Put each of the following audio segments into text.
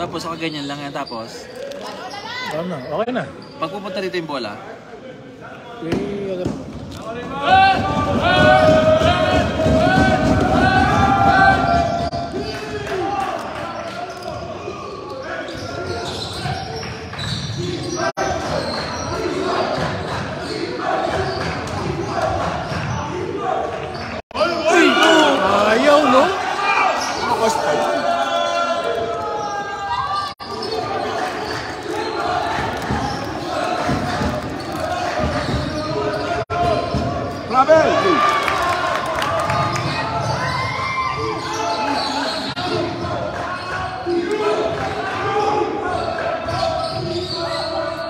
Tapos, ganyan lang yan. Tapos? Ano? Okay na. Pag pupunta dito yung bola? Agad mo. Ayaw, no?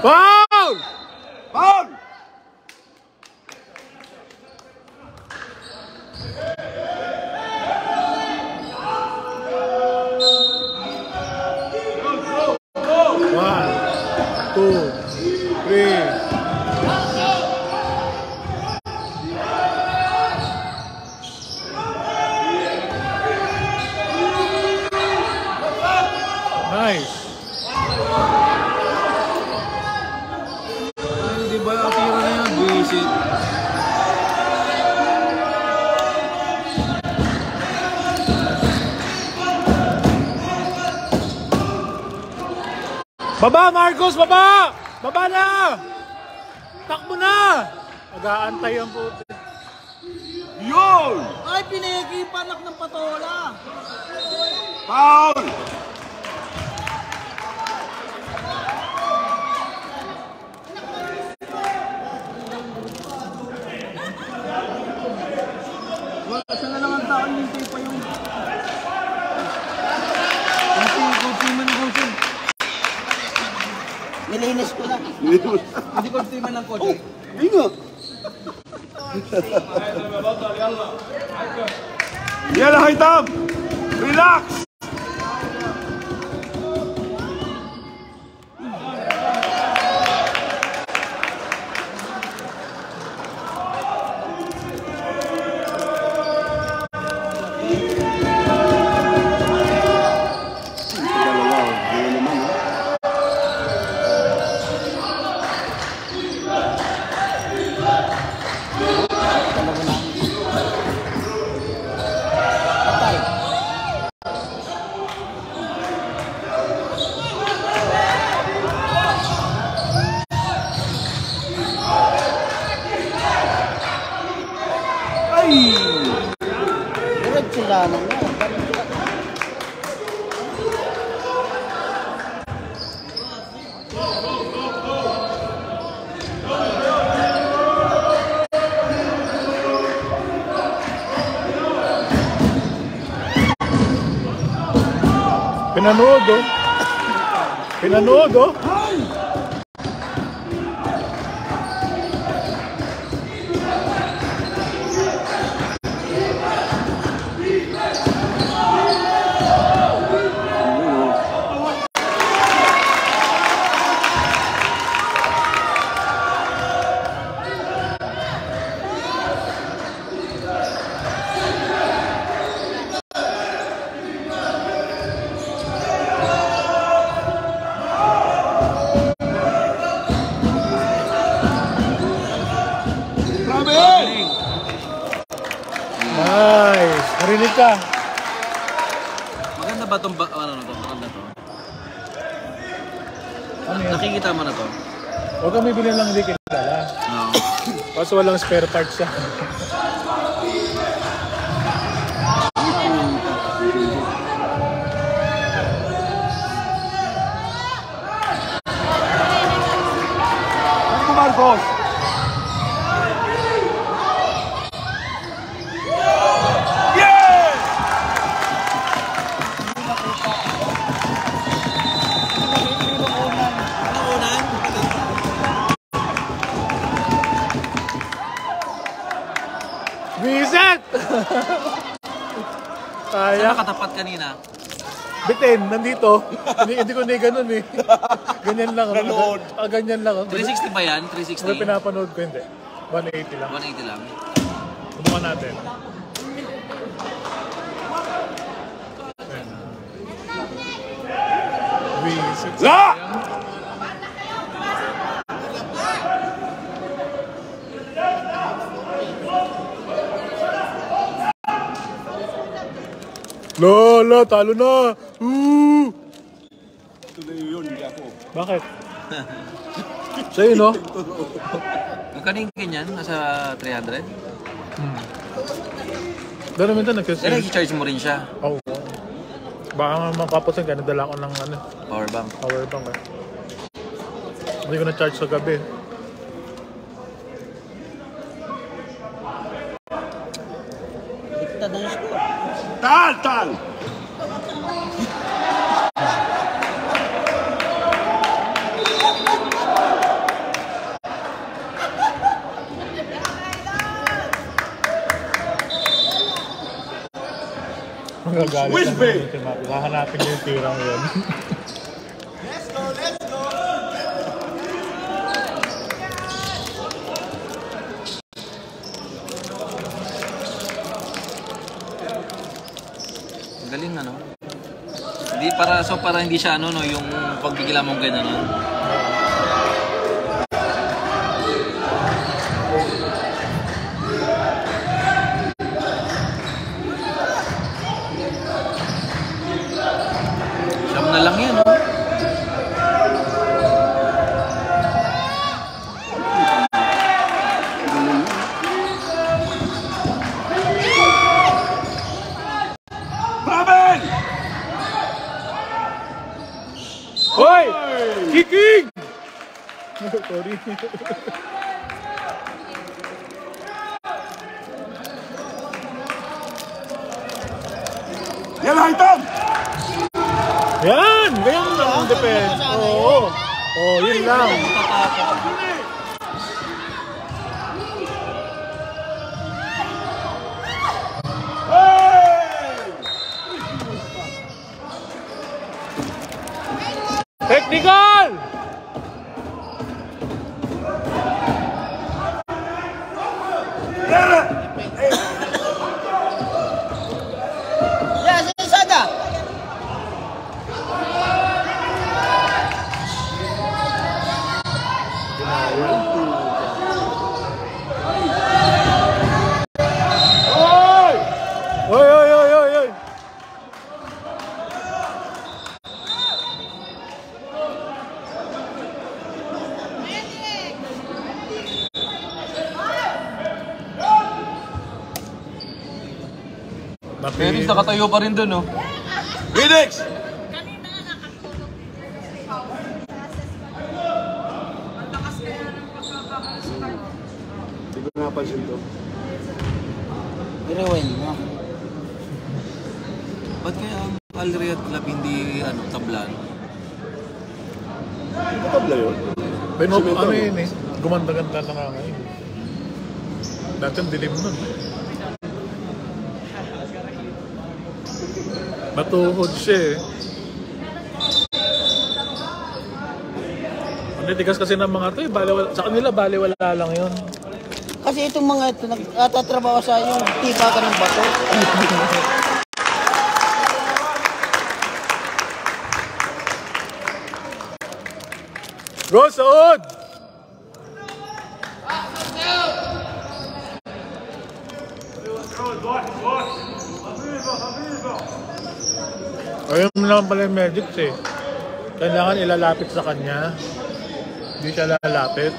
Foul! Foul! One, two, three. Nice. Hindi ba yung tira na yan? Buisit. Baba, Marcos! Baba! Baba na! Takbo na! Mag-aantay ang puti. Yun! Ay, pinakipanak ng patola! Foul! Wala na lang ang tao, hintay pa yung... Kunti man ng kotse. Nilinis ko na. Hindi kunti man ng kotse. Ingo! Yala, Haitam! Relax! Pinanood, oh. Pinanood, oh. Nice. Narinig ka. Maganda ba itong ano na to? Maganda to? Ano yan? Nakikita mo na to? Huwag kang bibili lang hindi kilala. Oo. Kaso walang spare parts siya. Marcos! Visit! Saan nakatapat kanina? Bitin, nandito. Hindi ko na ganun eh. Ganyan lang. Nanood. Ganyan lang. 360 ba yan? 360? May pinapanood ko hindi. 180 lang. 180 lang. Subukan natin. Visit. La! Lola, talo na! Tuloy yun, hindi ako. Bakit? Sa'yo, no? Magkano yung ganyan? Nasa 300? Dahil naman ito, Kaya nagkasales. nag-charge mo rin siya. Oo. Baka nga makapasin ka, nadala ko ng ano, Power bank. power bank. Eh. Hindi ko na-charge sa gabi. Tal! Tal! Magagalit Which ang way? mga ultimatum. Hahanapin niyo yung tirang yun. Ang galing ano. Hindi para hindi siya ano no, yung pagbigila mong ganyan no. Siyam na lang yan no. Braben! Hoy! Kicking! Sorry. Yan lang, Tom! Yan! Ganyan lang ang defense. Oo. Oo, yun lang. Technical! Ya, Sada. Oy! Oy, oy, oy, oy, oy! Phoenix nakatayo pa rin dun no. Phoenix! Hindi ko napansin to. Rewind mo. Ba't kaya ang Alriad Club hindi ano tablan? Hindi ko tabla yun. Pero Cemento. ano yun eh, gumanda-ganda na nga ngayon. Dati ang dilim nun. Matuhod siya eh. Ang tigas kasi ng mga to eh, sa kanila baliwala lang yun. Kasi itong mga ito, nagtatrabaho sa yung tipa ka ng bato. Go, Saud! Ayun lang pala yung Magics eh. Kailangan ilalapit sa kanya. Hindi siya lalapit.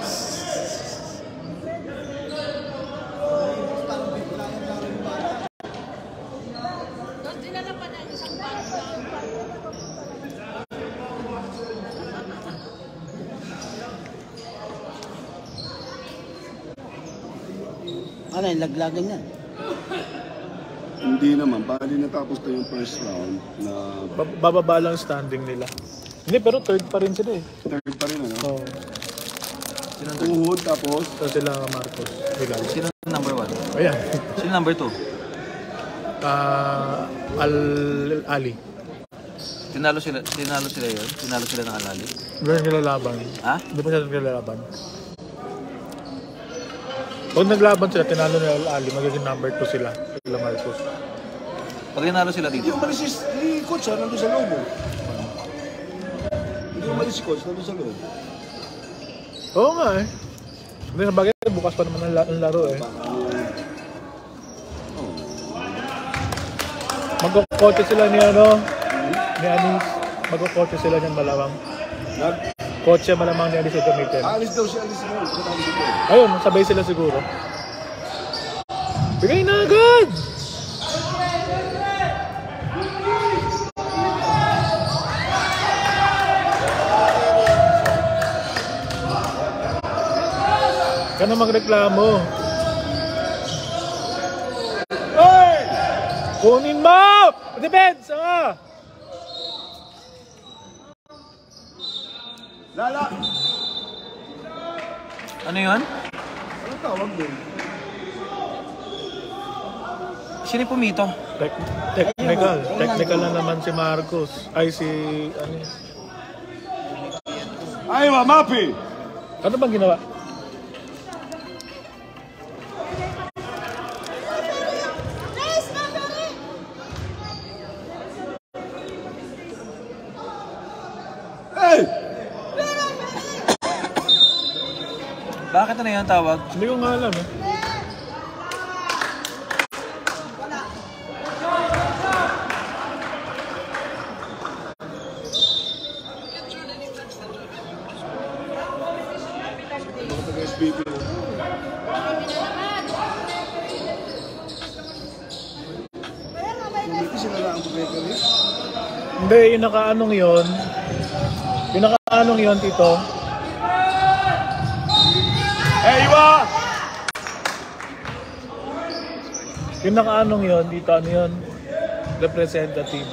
Ano yung laglagan yan? Hindi naman. Bali natapos na yung first round na Bababa lang standing nila. Hindi, pero third pa rin sila eh. third pa rin ano. Oh, Uhod tapos so sila Marcos. Hilal. Sino number 1? Ayan. Sino number 2? Ali. Tinalo sila yun? Tinalo sila ng Alali? Hindi pa sila laban. Ha? Hindi pa sila naglalaban. Pag naglaban sila, tinalo ni Ali, magiging number 2 sila. Sila Marcos. Pag tinalo sila dito? yung malis si coach nandun sa loob. si coach, nandun sa loob. Oo nga eh. Hindi na bagay, bukas pa naman ang laro eh. Magkukotse sila ni ni Anis. Magkukotse sila niyan malamang. Kotse malamang ni Anis ito meeting. Alis daw siya, alis mo. Ayun, sabay sila siguro. Bigay na agad! Ka na magreklamo. Hey! Kunin mo! Defense! Lala! Ano yun? Ano tawag din? Sino pumito? Technical na naman si Marcos. Ay, si... Ano yun? Ay, Mapi! Ano bang ginawa? Hey! Bakit ano yun tawag? Hindi ko nga alam eh. Hindi, yung nakaanong yun. Yung nakaanong yun, Tito. Hey, Iwa! Yung nakaanong yun, dito ano yun? Representative.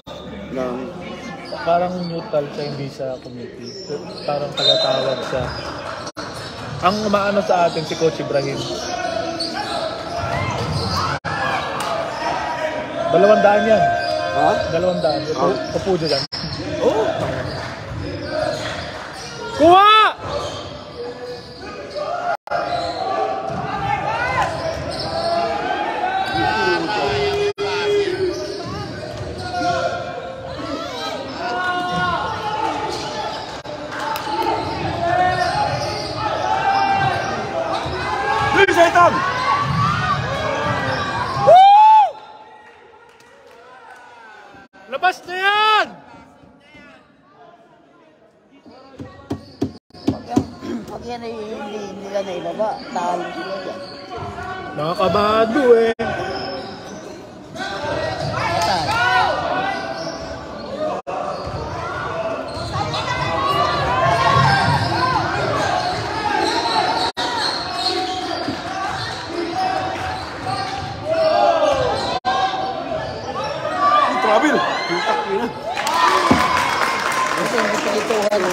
Nang... Parang neutral siya, hindi sa committee. Parang tagatawag siya. Ang umaano sa atin si Coach Ibrahim. 200 yan. Ha? 200. Upo dyan. Oh! Kuha! Satan! Woo! Labas na yan! Pag yan ay hindi nila naibaba, talo sila dyan. Nakakabado eh. Patay. Travel! Putak yun na. Kasi hindi pinituhan.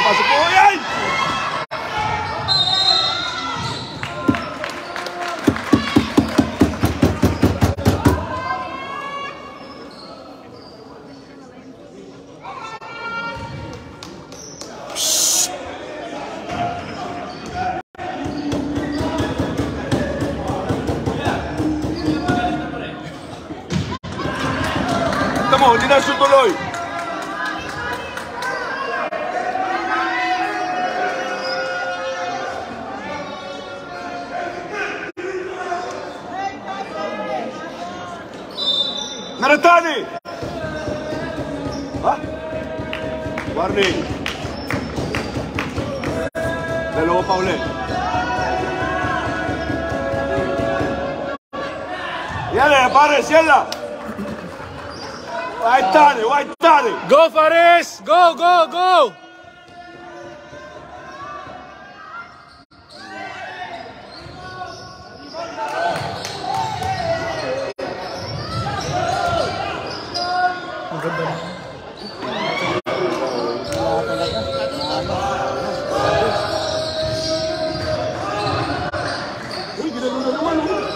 Pasok po! Yan! Ito mo, hindi na sutuloy. Naratani! Ha? Warning. Dalawa pa ulit. Yan eh, pares, yan lang. White Tony! Go, Faris! Go, go, go! Ang ganda na. Uy, ginano na naman, oh.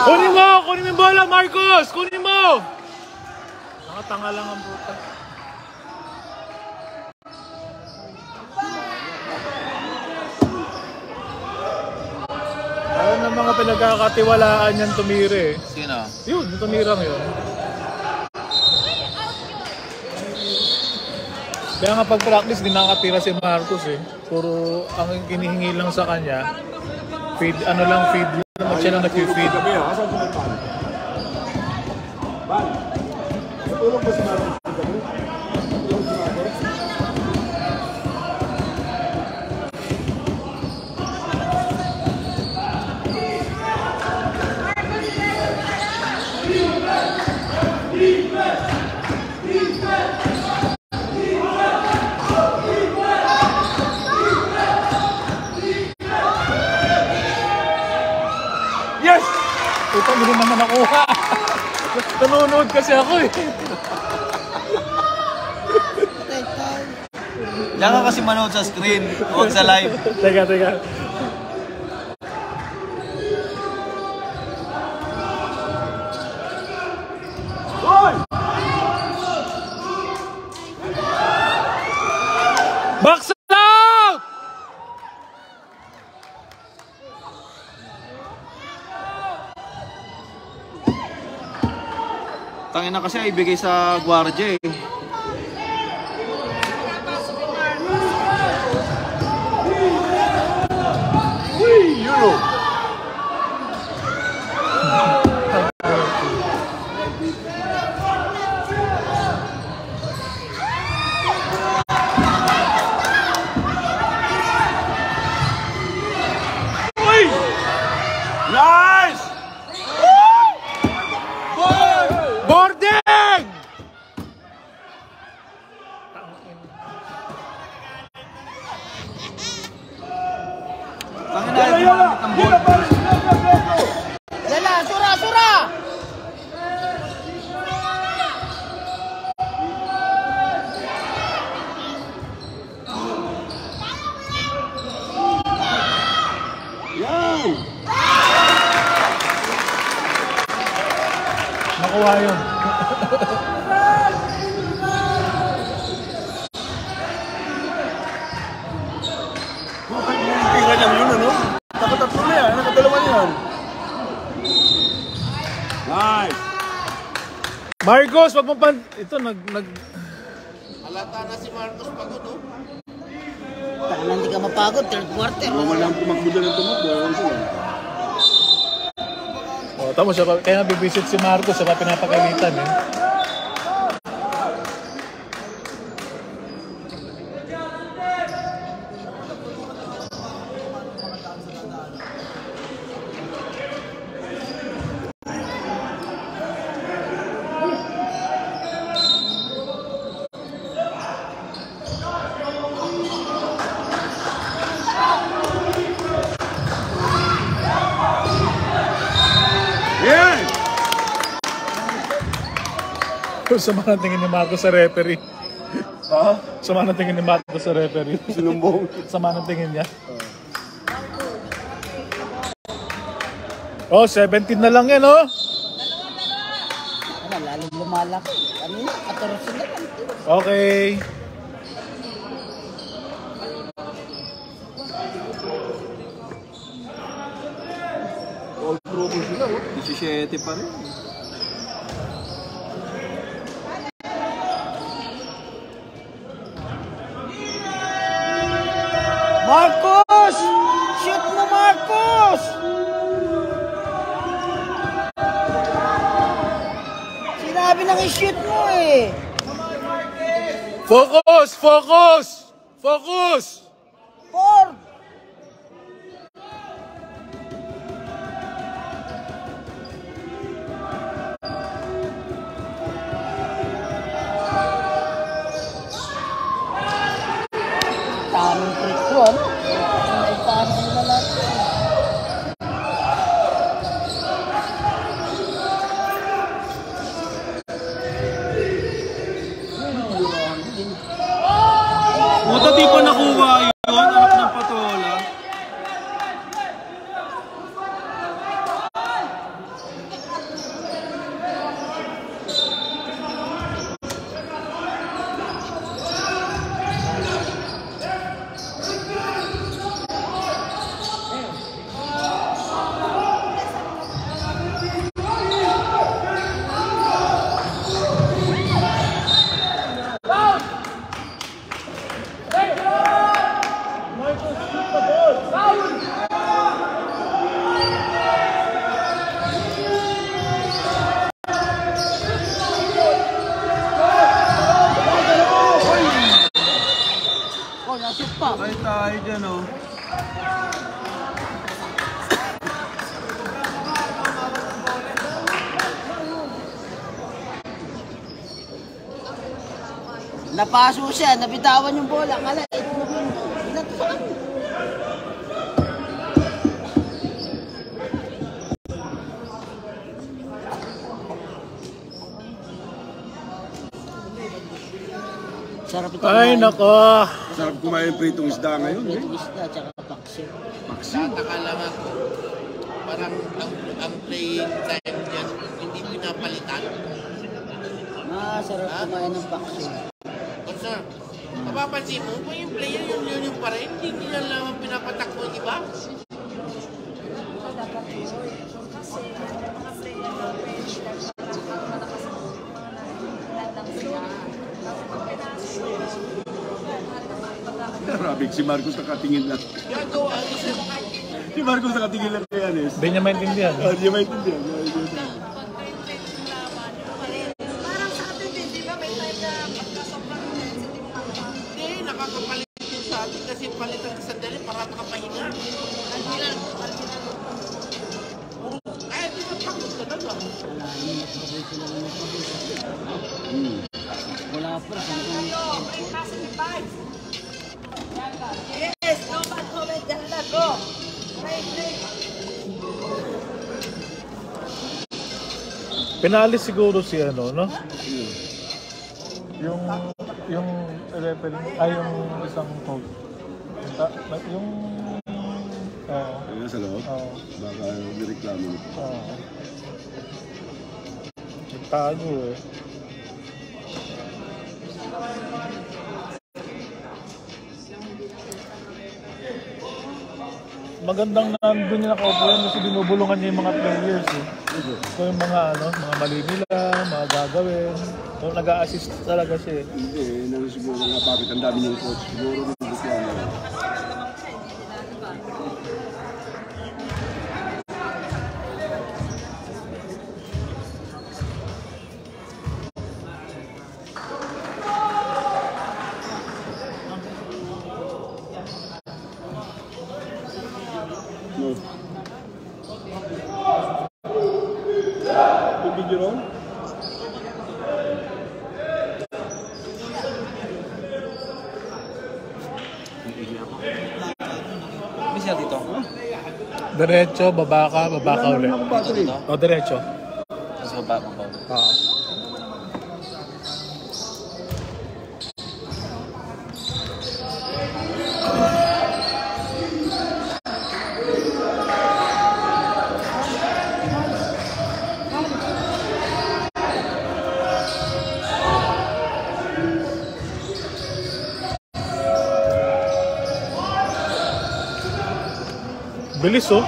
Kunin mo! Kunin mo yung bola, Marcos! Kunin mo! Nakatanga lang ang buta. Ayaw ng mga pinagkakatiwalaan yan tumire eh. Sino? Yun, yung tumirang yun. Kaya nga pag-practice, di nakakatira si Marcos eh. Puro ang kinihingi lang sa kanya, feed, ano lang, feed lang. Siya lang nag-feed. Gabi, ha? Asan sa Ban? Ban? Natulog ba si Marcos sa gabi? Natulog si Marcos? Yes! Ito, hindi naman nakuha. Nanonood kasi ako eh. Diyan ka kasi manood sa screen, huwag sa live. Teka, teka. Hoy! Box out! Tangin na kasi ay ibigay sa gwardiya eh. Uy! Euro! Uy! Nice! Boarding! Tangin na ay gumamit ng ball. Yala, sura, sura! Yan! Nakuha yun. Tingnan niya yun, ano? Nakatatlo na yan, nakadalawa yan. Nice! Marcos, wag mo pan... Ito, Halata na si Marcos pagod, oh. Taka na hindi ka mapagod, third quarter. Ano man lang tumakbo dyan ng tumakbo, ewan ko lang. Oh, tama siya. Kaya nabibisit si Marcos, siya pa pinapakalitan eh. Yan! Sama ng tingin ni Marcos sa referee. Ha? Sama ng tingin ni Marcos sa referee. Sinumbong. Sama ng tingin niya. Oh, 17 na lang yan, oh. Ano, lalong lumalaki. Ano yun? 14 na lang. Okay. All pro mo sila, oh. 17 pa rin. Marcos! Shoot mo! Focus! Focus! Focus! 4! Tamang trick ko, ano? Naipasok nila lahat. Buta di pa nakuha yun, anak ng patola. Oh, nasip pa. Ay tayo dyan oh. Napaso siya, nabitawan yung bola. Kala, ito na yun. Binato sa kanya. Sarap ito. Ay, nako. Sarap kumain ng pritong isda ngayon. Ito isda, tsaka paksyo. Tataka lang ako. Parang ang playing time dyan, hindi pinapalitan. Masarap kumain ng paksyo. But sir, mapapansin mo, kung yung player yung pa rin, hindi nila lang pinapatakbo yung iba. Grabe, si Marcos nakatingin lang. Gago, ang isa Si Marcos nakatingin lang kay Anes. Hindi niya maintindihan. Hindi niya maintindihan. Parang sa atin din, di ba? May time na pagka sobrang intense, hindi mo makakapag. hindi, nakakapalit din sa atin kasi palitan ka sandali para makapahinga. Albilan. Kaya di ba takot ka talaga? Wala, hindi magpapay sila ng magpapay. Wala pa, saan ka Bring positive vibes. Yes, no bad comment. Ganda, go. Break. Pinalis siguro si ano, no? Yung referee, ay yung isang coach. Yung Ayun sa loob. Baka nireklamo nito. tago eh. Magandang nandun niya nakaupo yan kasi binubulungan niya yung mga players eh. So yung mga mga mali nila, mga gagawin. So nag-a-assist talaga siya eh. Hindi, nang siguro nga bakit ang dami niyang coach. Siguro nagreklamo. Bisa dito. Diretso, baba ka ulit. O, diretso. Sa baba mo. Oo. Bilis oh.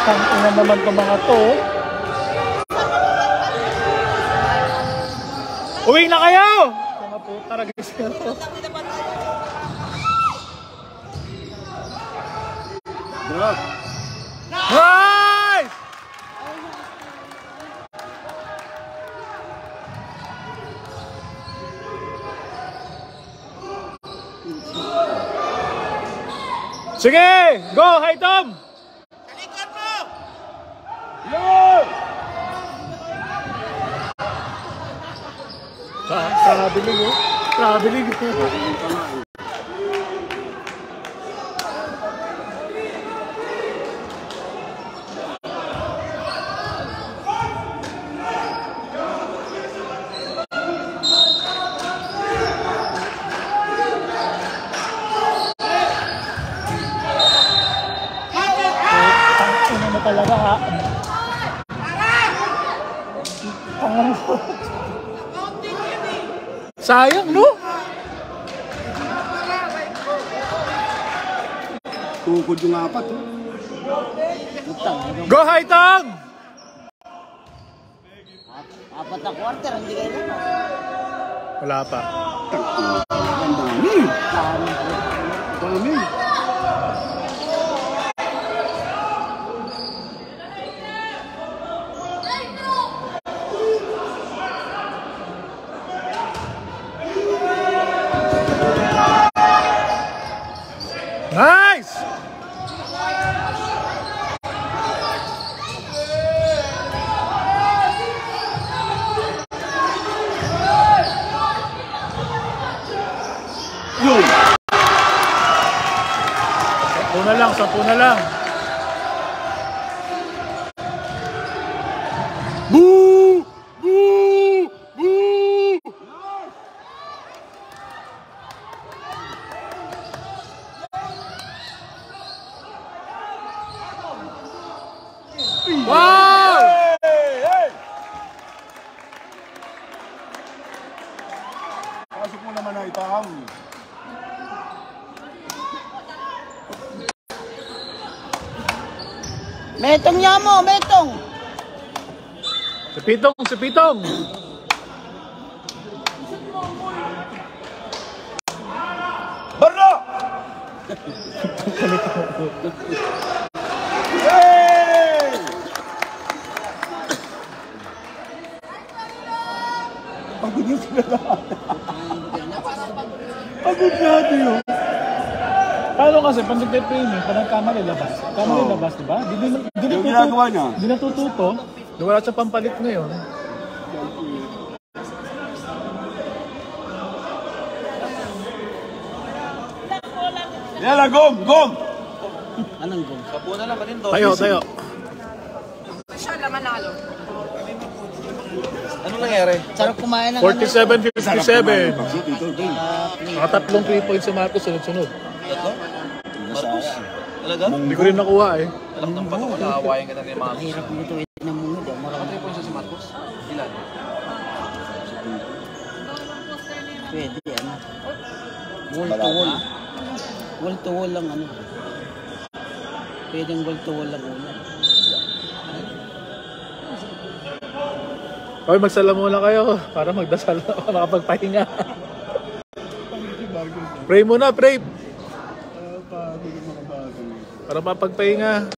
Tangina naman itong mga to. Uwi na kayo! Mga puta, ragis ka to. Drop. Nice! Sige! Go, Hi Tom! Talikod mo! Traveling oh. Traveling. Ano na talaga ha? Sayang, no? Tukod yung apat. Oh. Go, Hi Tom! Apat na quarter, hindi kayo na. Wala pa. Ang dami. Dami. Nice! Yun. 10 na lang, 10 na lang. Boo! Boo! Boo! Wow! Pasok mo naman na itam. Metong niya mo, metong. Si Pitong, si Pitong. Barra! Hey! Pagod yung sila lahat. Pagod natin yun. Paano kasi, pag nagte-training, pag nagkamali labas. Kamali labas, diba? Yung ginagawa niya. Di natututo. Wala siya pampalit ngayon. Yala, gom! Gom! Anong gum? Kapo na lang kanito. Tayo, tayo. Siya lang manalo. Anong nangyari? Sarap kumain ng 47-57. Dito, dito. Mga tatlong 3 points sa Marcos, sunod-sunod. Tatlo? Marcos? Talaga? Hindi ko rin nakuha eh. Alak ng bato. Nakawayan ka na ni Marcos. Hirap mo ito ng mungod. Ano yung points sa si Marcos? Ilan? Pwede, ano. Wall to wall. Wall to wall lang, ano. Pwedeng wall to wall lang ulan. Hoy, magsalamuna kayo para magdasal na makapagpahinga. Pray muna, pray. Para mapagpahinga.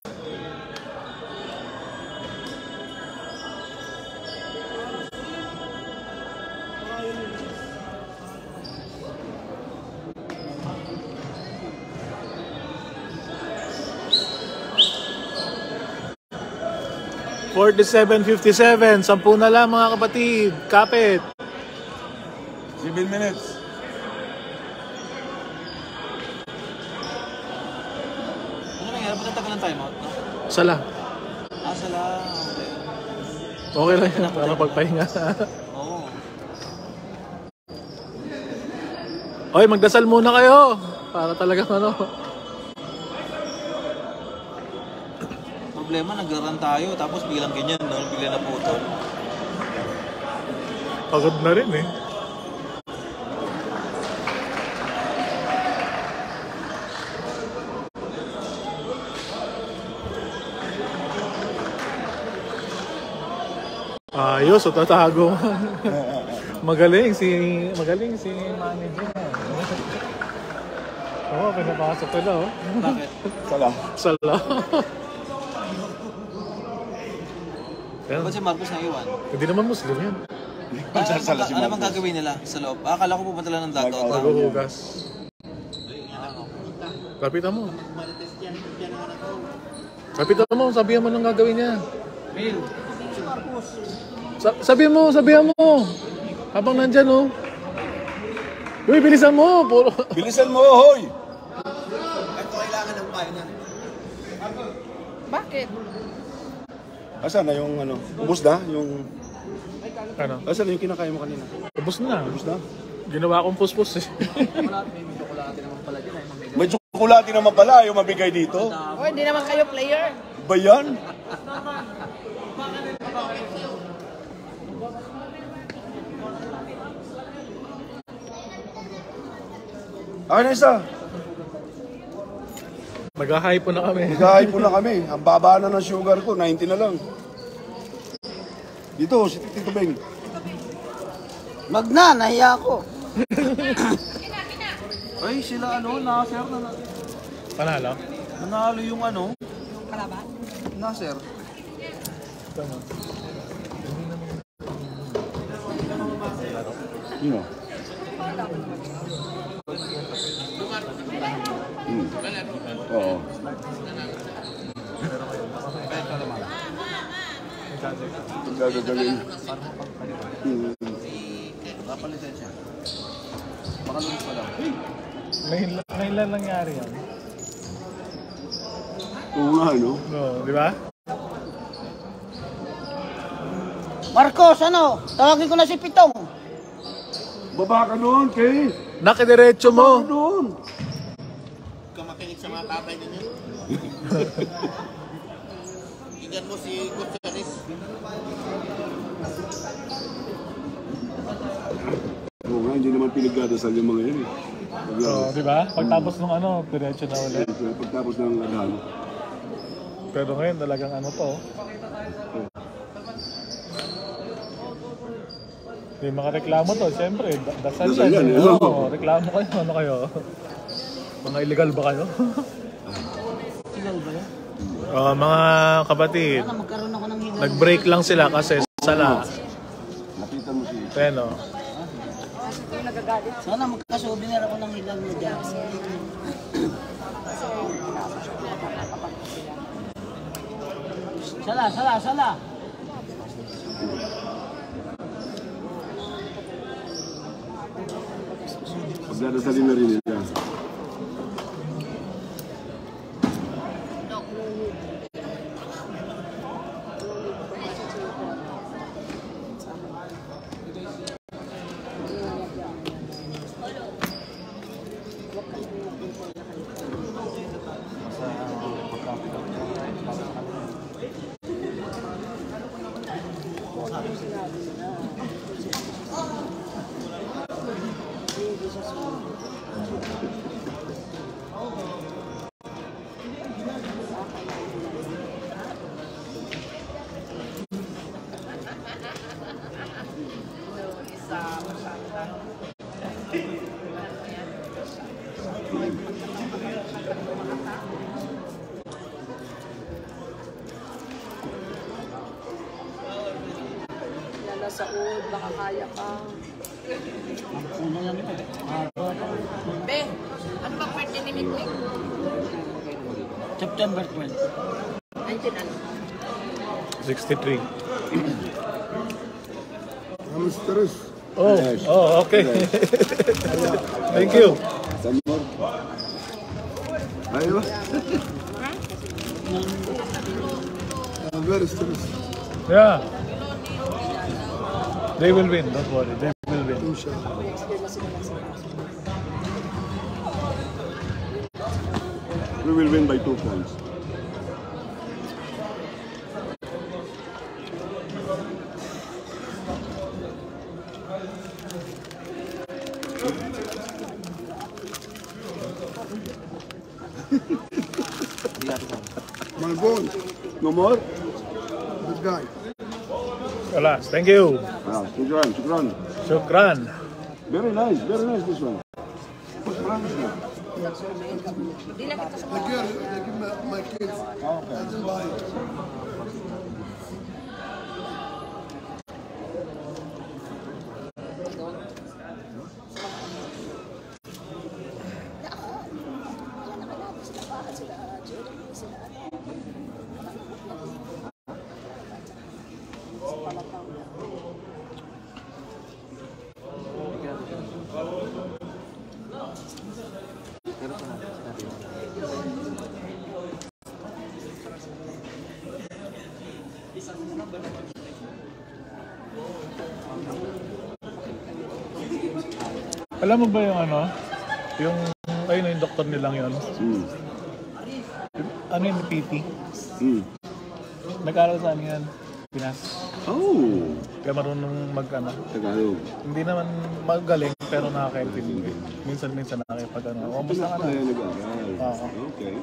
47:57. 10 na lang mga kapatid. Kapit. 7 minutes. Ano nangyari? Ba't natagal ng timeout? No? Sala. Sala. Okay lang yan. Para pagpahinga. Oo. Oy, magdasal muna kayo. Para talagang ano. Problema, nag-run tayo. Tapos bilang ganyan, no? Bigla na putol. Pagod na rin eh. Ayos, o tatago. Magaling si manager. Oo, pinapasok ko na oh. Bakit? Sala. Ba't si Marcos naiwan? Hindi naman Muslim yan. Ano bang gagawin nila sa loob? Akala ko pupunta lang ng dugout. Maghuhugas. Kapitan mo. Kapitan mo, sabihan mo nang gagawin niya. Mail. Sabihan mo. Habang nandyan, oh. Uy, bilisan mo. Bilisan mo, hoy! Ito kailangan ng payo na. Bakit? Asan na yung ano? Ubus na? Yung... Ano? Asan na yung kinakain mo kanina? Ubus na. Ubus na? Ginawa akong puspos eh. May tsokolate naman pala, yung mabigay dito. Oh, hindi naman kayo player. Ba yan? Akin na isa. Nag-hype na kami. Nag-hype po na kami. Ang baba na ng sugar ko, 90 na lang. Dito, si Tito Beng. Wag na, nahiya ako. Ay, sila Nasser na. Panalo? Nanalo yung Kalaban? Nasser. Tama. Yun o. Oo. Gagagaling. Napalitan siya. Baka lumis pa lang. Ngayon lang nangyari yan. Oo nga, no? No, di ba? Marcos, tawagin ko na si Pitong. Baba ka doon, Kay. Nakidiretso mo. Doon. Huwag ka makinig sa mga tatay ninyo. Tingnan mo si Gutierrez. Oo nga, hindi naman pinagdadasal yung mga yun eh. So, di ba? Pagtapos ng diretso na ulit. Pagtapos ng adhano. Pero ngayon talagang to. May mga reklamo to, siyempre. Dasal Dasal yan, yan. eh. Oo, reklamo kayo. Ano kayo? Mga illegal ba kayo? Illegal ba yan? Mga kapatid, Sana magkaroon ako ng hilang. nag-break lang sila kasi sala. Nakita mo si... Pero, Sana magka-souvenir ako ng hilang na dyan. Sala. Pagdadasalin na rin nila. Saud, baka kaya ka. Be, ano bang birthday ni Miklik? September 12. 19 ano? 63. I'm stress. Oh, okay. Thank you. Some more. Aywa. I'm very stressed. Yeah. They will win, don't worry. They will win. We will win by 2 points. Malbon, no more? Good guy. Alas, thank you. Shukran, shukran. Shukran. Very nice this one. What's wrong with you? The girl, they give my kids. I just buy it. Alam mo ba yung ano? Yung, ayun yung doktor nilang yun. Ano yung PT? Nag-aral sa amin yan. Pinas. Oh! Kaya marunong mag-ano. Tagalog. Hindi naman magaling, pero nakaka-intindi. Minsan-minsan nakakipag-ano. O, basta ka na. Nag-aral. Oo. Okay.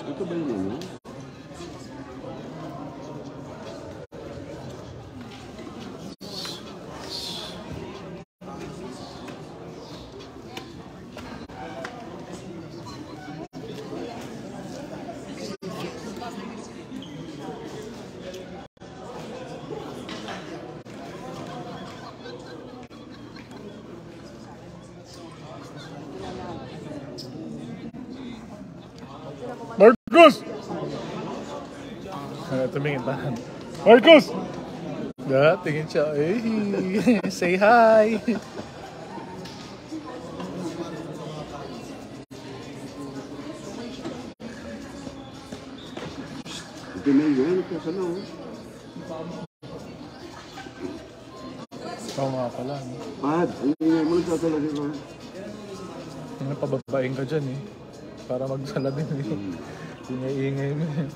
Ito ba yun ano? Marcos! Tumingin tahan. Marcos! Tingin siya. Hey, say hi! Ito na yun. Kasano? Oo nga pala. No? Pad, ang ingay mo nagsasalagay ko. Pababain ka dyan eh. Para magsala din eh. Ingay-ingay mo eh.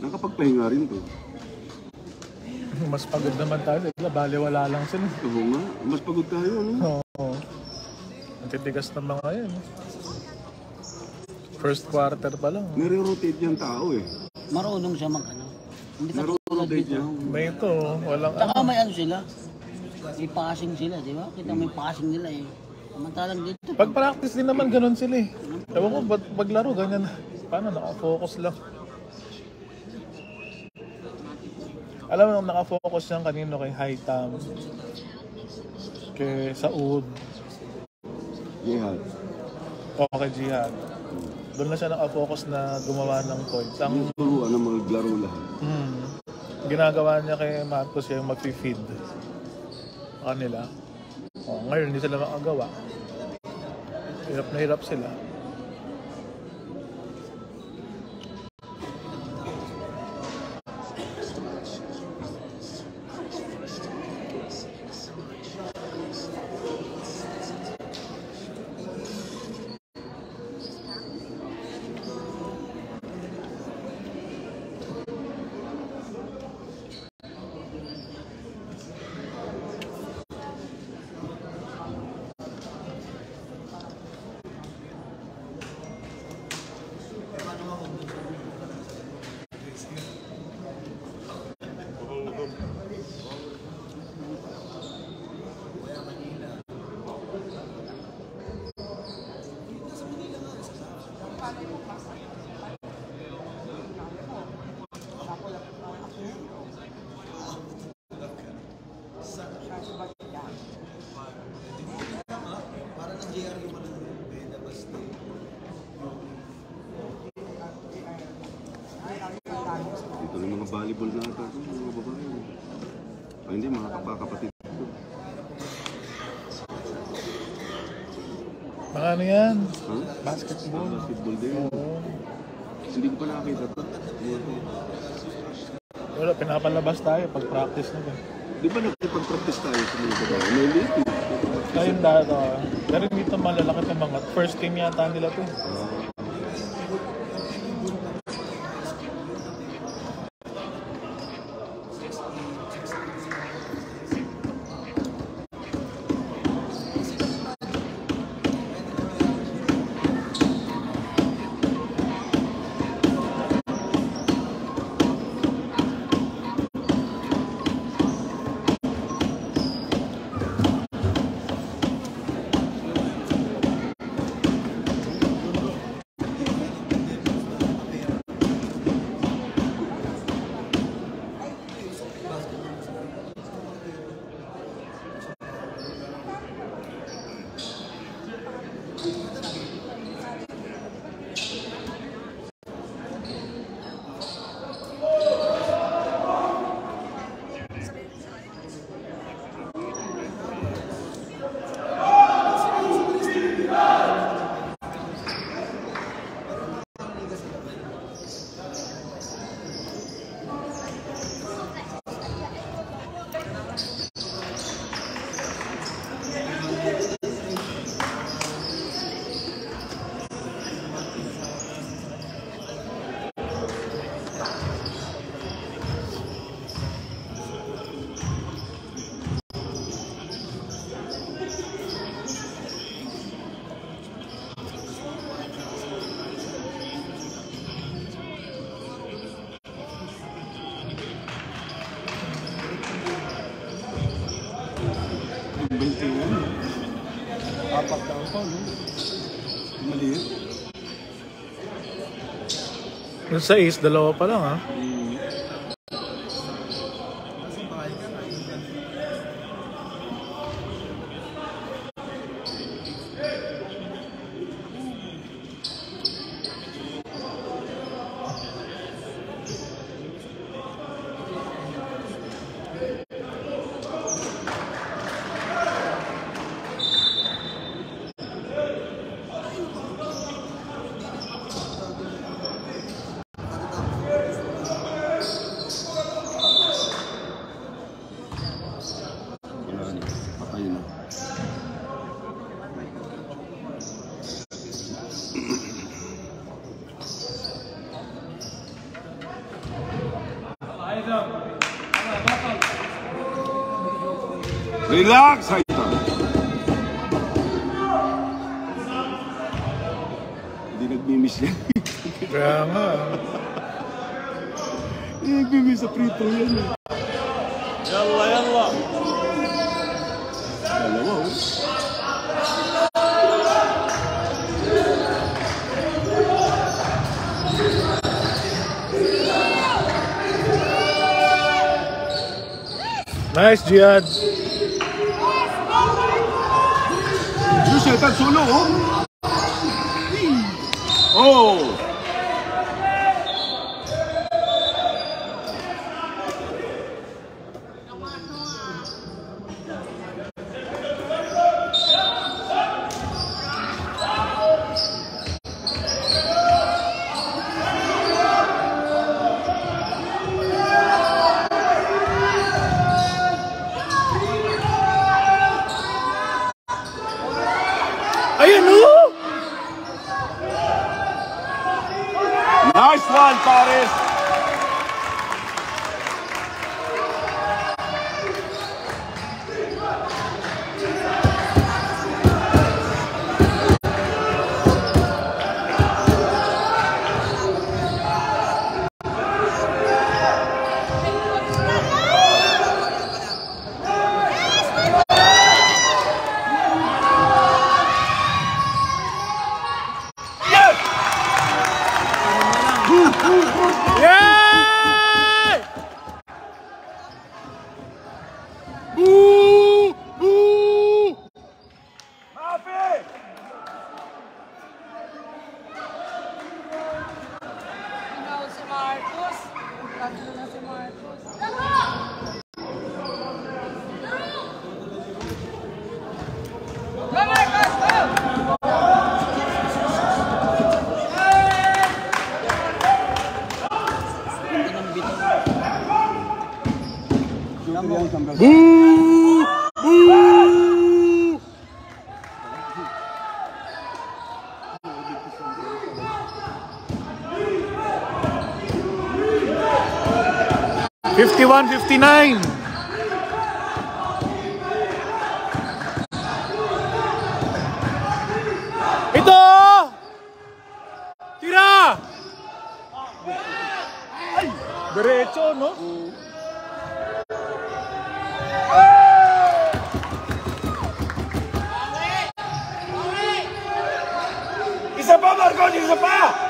Nakapagpahinga rin to. Mas pagod naman tayo. Baliwala lang sila. Oo nga, mas pagod tayo, ano? Oo. Ang titigas ng mga yan. First quarter pa lang. Nire-rotate yung tao eh. Marunong siya mag-ano. Hindi ka tulad Nire-rotate dito. niya. May ito, walang Tsaka may ano sila. May passing sila, di ba? Kita may passing nila eh. Samantalang dito. Pag practice din naman ganun sila eh. Ewan ko, ba't maglaro ganyan? Paano, nakafocus lang. Alam mo, nakafocus yan kanino kay Haitam. Kay Saud. Jihad. O kay Jihad. Doon na siya nakafocus na gumawa ng points. Ang Turuan ng mga laro lahat. ginagawa niya kay Marcos yung mag-feed kanila. O, ngayon hindi sila makagawa. Hirap na hirap sila. Nag-volleyball na ata ito, mga babae. Ay, hindi, mga kapatid ito. Mga ano yan? Ha? Basketball. Basketball din. Oo. Hindi ko pa nakakita ito. Wala, pinapalabas tayo pag practice na ba? Di ba nakipag-practice tayo sa mga babae? May late eh. Ayun dito. Pero dito malalaki itong mga first team yata nila to. Apat na ako, no? Maliit. Yung sa Ace, dalawa pa lang ha. Wala na. Patay na. Relax, Haitan. Hindi nagmimiss yan. Kaya nga. Hindi nagmimiss sa free throw yan. Yalla, yalla. Dalawa, oh. Nice, Jihad. Yung Haitan solo, oh. Oh! Ayan o! 51-59. Ito! Tira! Ay! Diretso, no? Isa pa, Marcos! Isa pa!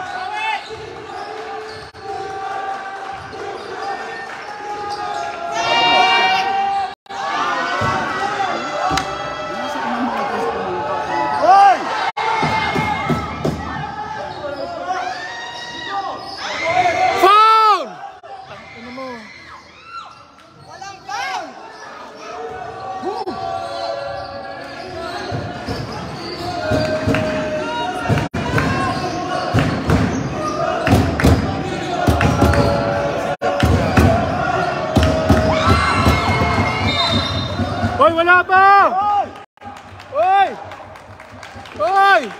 Hoy, wala pa! Hoy! Hoy!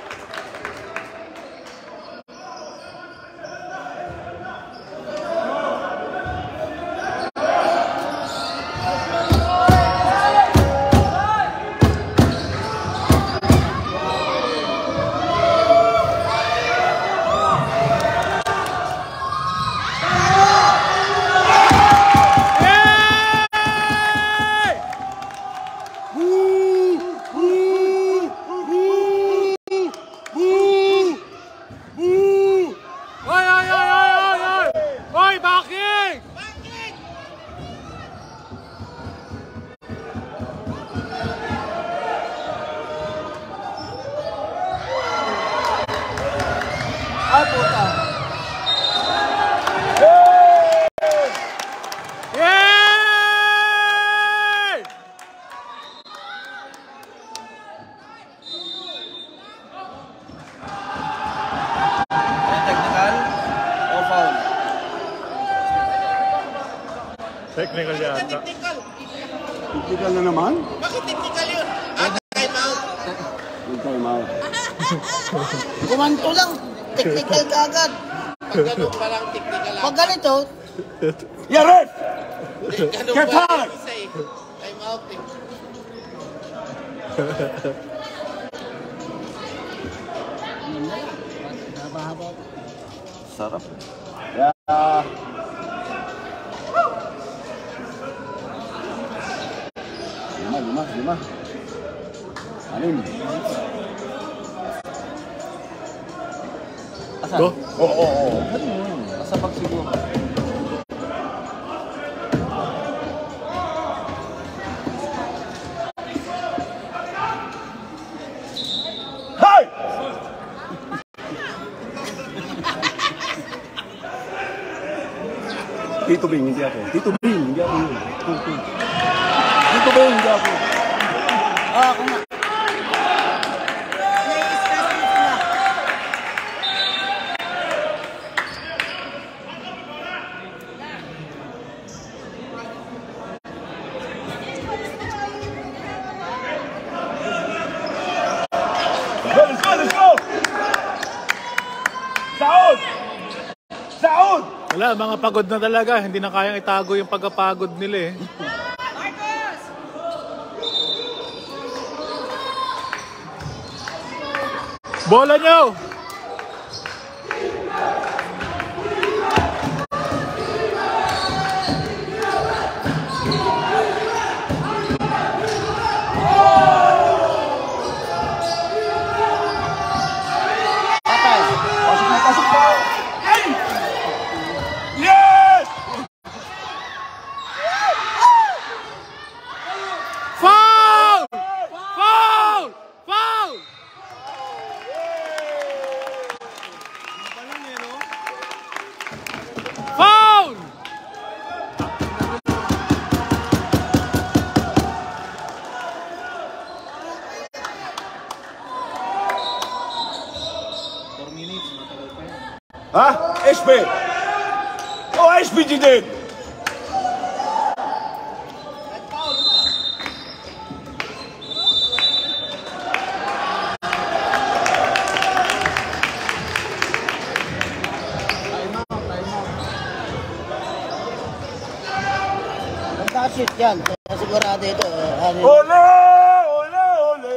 Technical yata. Technical na naman? Bakit technical yun? Time out. Time out. Kumanto lang. Technical ka agad. Pag ganun parang technical lang. Pag ganito, Yaref! Ganun Get pa out! isa eh. Time out eh. Sarap. Yeah. Lima. Anim. Asa? Oo. Asa pag siguro? Hey! Tito Bing, hindi ako. Tito Bing, hindi ako. Tito Bing, hindi ako. ako nga. Let's go! Saud! Wala, mga pagod na talaga. Hindi na kayang itago yung pagkapagod nila eh. Bola nyo! Ha? SB! Oh, SBG din! shoot yan. Kaya sigurado ito. Ole! Ole! Ole!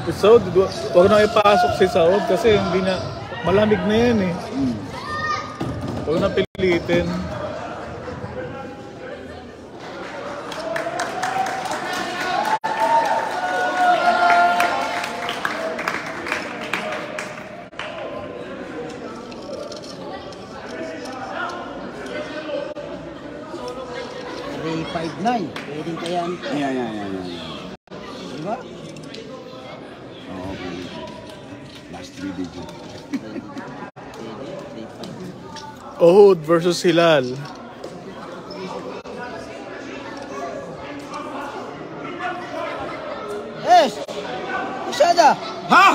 Episode, huwag na ipasok si Saud kasi hindi na, malamig na yan eh. Huwag na pilitin. Ray 5'9". Pwedeng kaya yan. Yan. Diba? Oo, okay. Last 3 video. Pwede. Ray 5'9". Ohud versus Hilal. Yes! Isada! Ha?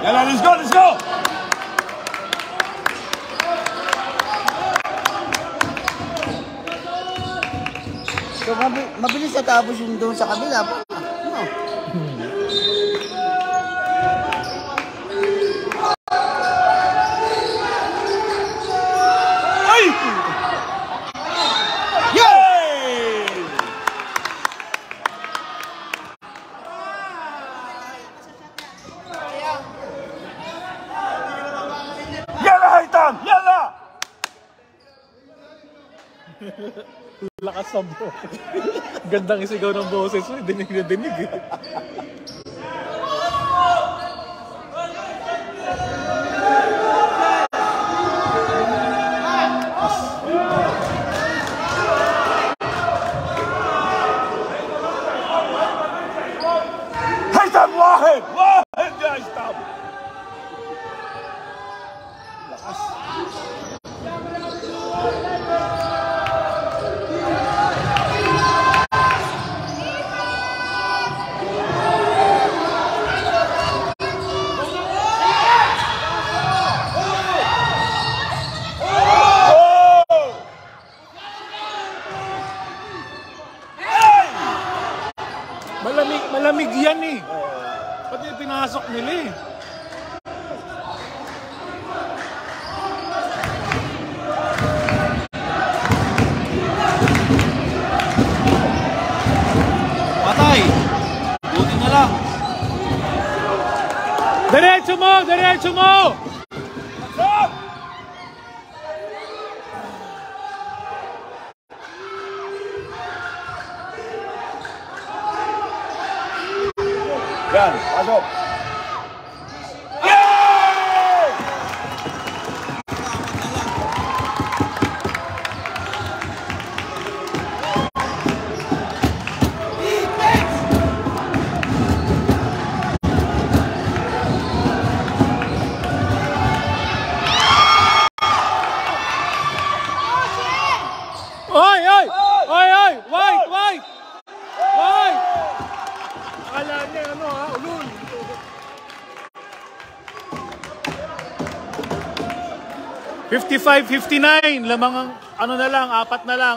Yalla, let's go, let's go! So, mabilis na tapos yung doon sa kabila. No. Ay! Yay! Yalla, Haitam! Yalla! Lakas sa bro. Gandang isigaw ng boses mo, dinig na dinig eh. Haitam, واحد يا هيثم. Malamig yan eh. Pati pinasok nila eh. Patay! Buti na lang. Diretso mo! Diretso mo! Yan, pasok. Oy! Oy! Oy! Oy! White! White! White! Akala niya ano ha? Ulul! 55-59. Lamang ang ano na lang, apat na lang.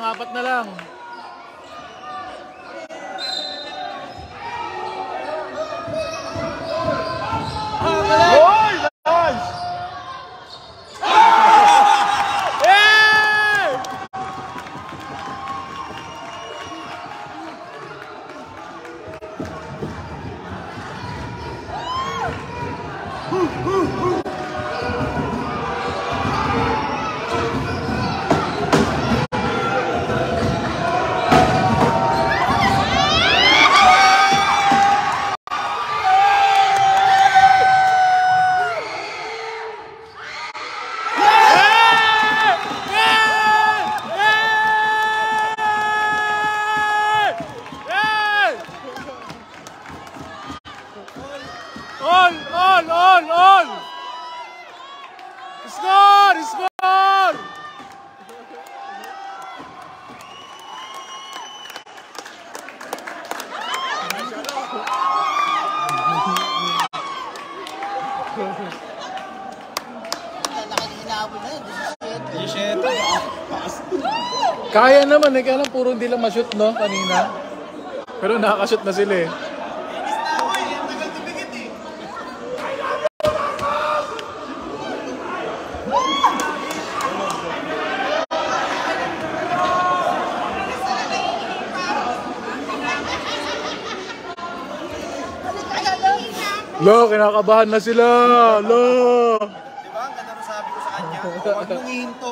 Oy! Nice! Hey! Kaya naman eh, kaya lang puro hindi lang ma-shoot, no, kanina. Pero nakaka-shoot na sila eh. Lo, kinakabahan na sila. Lo. Diba? Ang ganda rin sabi ko sa kanya. Huwag mong hihinto.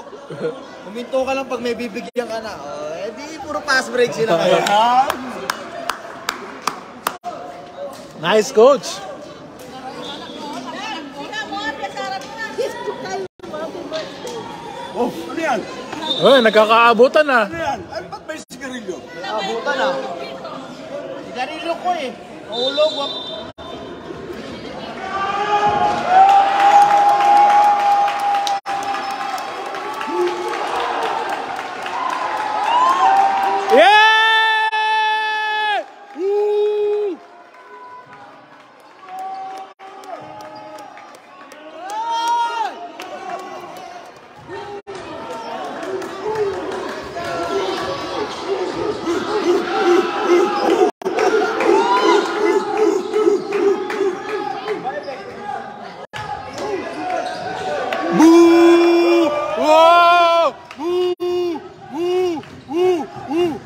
Huminto ka lang pag may bibigyan ka na. Oh, di puro pass break sila ngayon. Nice, coach. Oh, ano yan? Oy, nagkakaabutan na. Ano yan? Ano ba't may sigarilyo? Abutan ah. Sigarilyo ko eh. Mahulog. Yeah! Woo! Boo! Wow! Woo! Woo! Woo! Woo!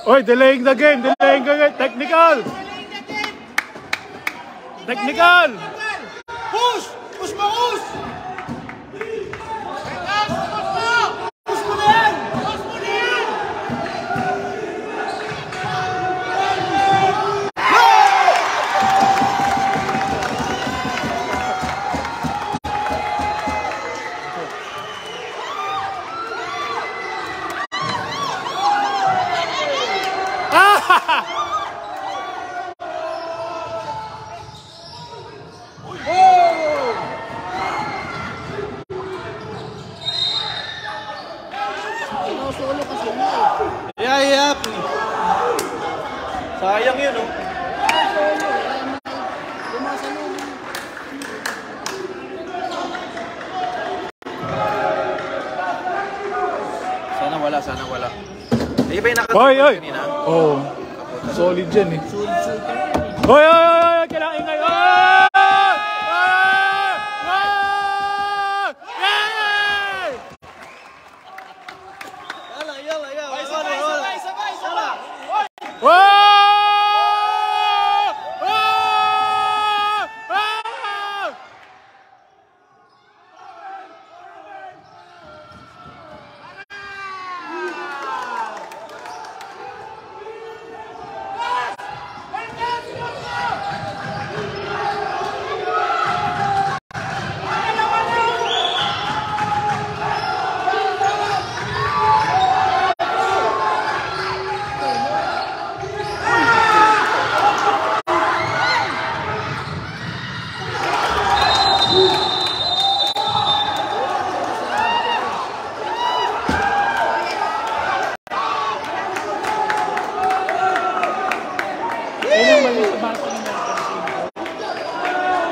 Oy, delaying the game, delaying the game. Technical! Technical! Push! Push mo, push! Push mo na yan! Push mo na yan! Yeah. Sayang yun, oh. Sana wala. Di ba yung Oy, oy! kanina? Oh, solid dyan eh. Oy, oy, oy! Kailangan ingay! Oy!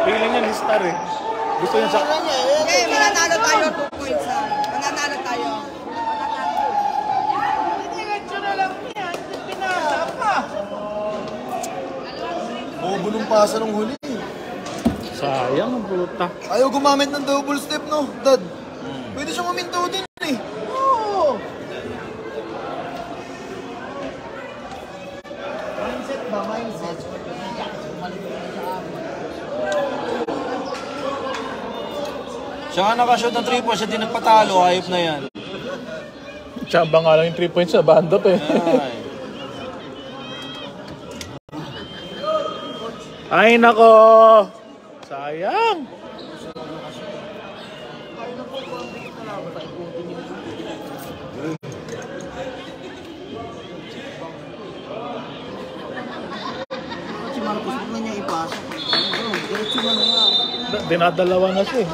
Feeling niya ni Star eh. Gusto niya sa... Okay, mananalo tayo 2 points na. Mananalo tayo. Bobo nung pasa nung huli. Sayang ang puta. Ayaw gumamit ng double step, no? Dad, pwede siyang uminto din eh. Oo. Mindset ba? Mindset. Siya nga nakashoot ng 3 points, siya din nagpatalo, ayop na yan. Tsamba nga lang yung 3 points sa banda pa eh. Ay nako! Sayang! Si Marcos, huwag na niya ipasok. Diretso na niya. Dinadalawa na siya eh.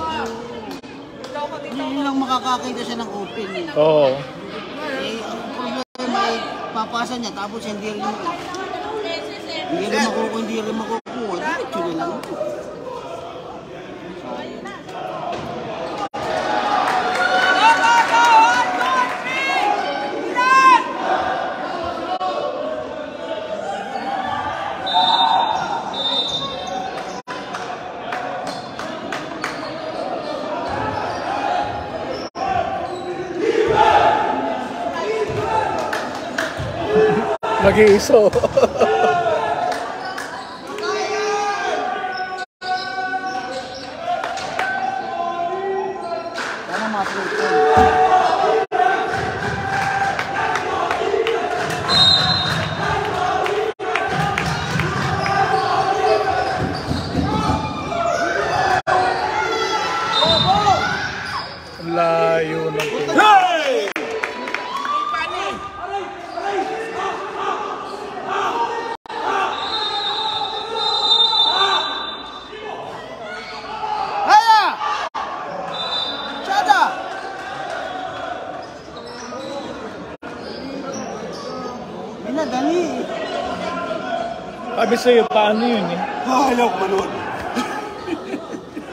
Hindi lang makakakita siya ng open eh. Oo. Eh, ang problema ay Papasa niya, tapos hindi rin makukuha. Diretso na lang. Mag-iiso. Sana ma-upload ko. Layo na po. Dali. Sabi sa'yo, paano yun eh? Ayaw ko nun.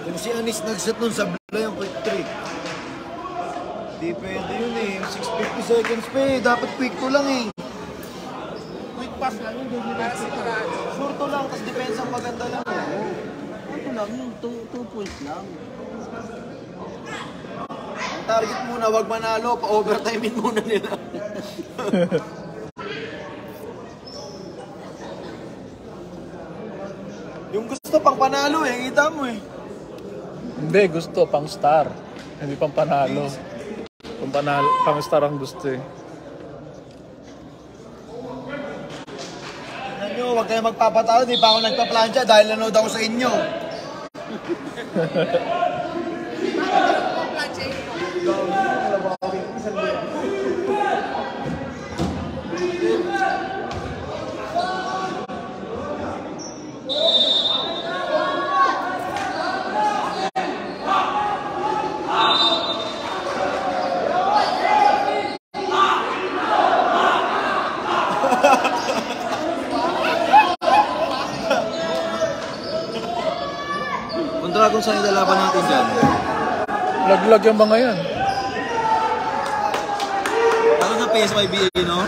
Yung si Anis nagset nun sa blay yung quick trick. Di pwede yun eh. 650 seconds pa eh. Dapat quick to lang eh. Quick pass lang yun, hindi na sigurado. Sure to lang, tapos depensa ang maganda lang. Ito lang yun, 2 points lang. Ang target muna, wag manalo. Pa-overtimein muna nila. Yung gusto pang panalo eh, kita mo eh. Hindi, gusto pang star. Hindi pang panalo. Pang star ang gusto eh. Tignan nyo, huwag kayo magpapatalo. Di pa ako nagpa-plancha dahil nanood ako sa inyo. Kung saan ilalaban natin dyan? Laglag yung mga yan. Ako sa PS5BA, no?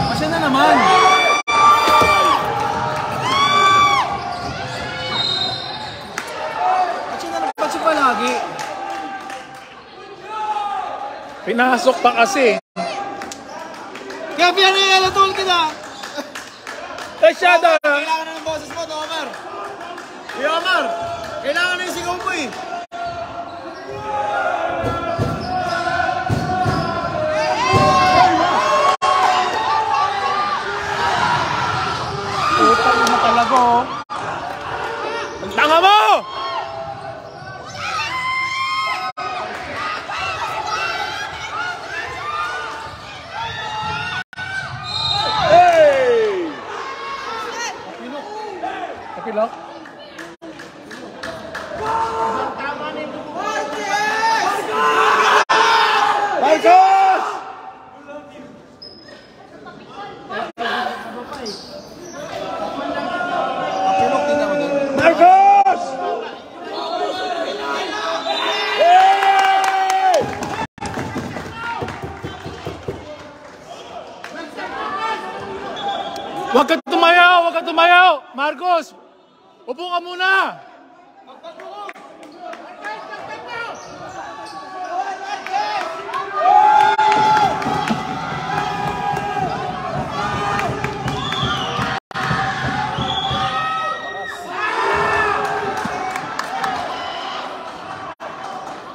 Masya na naman! Masya na naman siya palagi. Pinasok pa kasi. Kaya pinanayalatul kita! Kasyada! Kailangan na ng boses mo, Omar! Hey, Omar! Kailangan na yung sigaw mo eh! Utang mo talaga oh. Ang tanga mo! Kapilok? Marcos! Marcos! Hey! Huwag ka tumayaw! Huwag ka tumayaw! Marcos! Upo ka muna!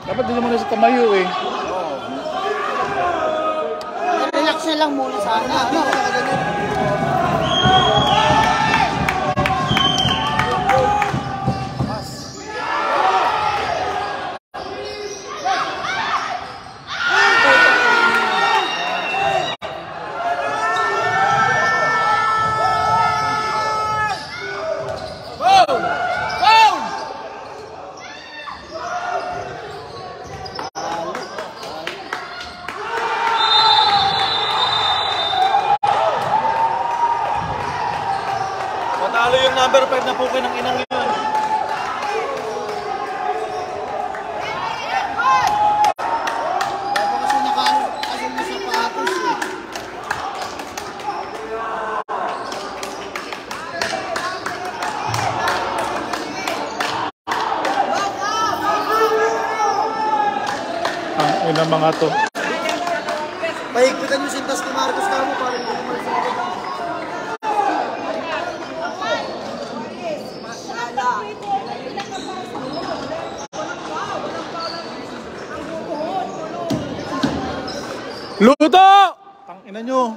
Dapat din naman sa tumayo eh. Relax na lang muna sana. Ano? number 5 na pukin ng inang yun. Kasi naka-asin mo sa patos eh. Ang ina mga to. Pahigpitan yung sintas ni Marcos Camo para hindi naman sa akin. Luto! Ang ina nyo.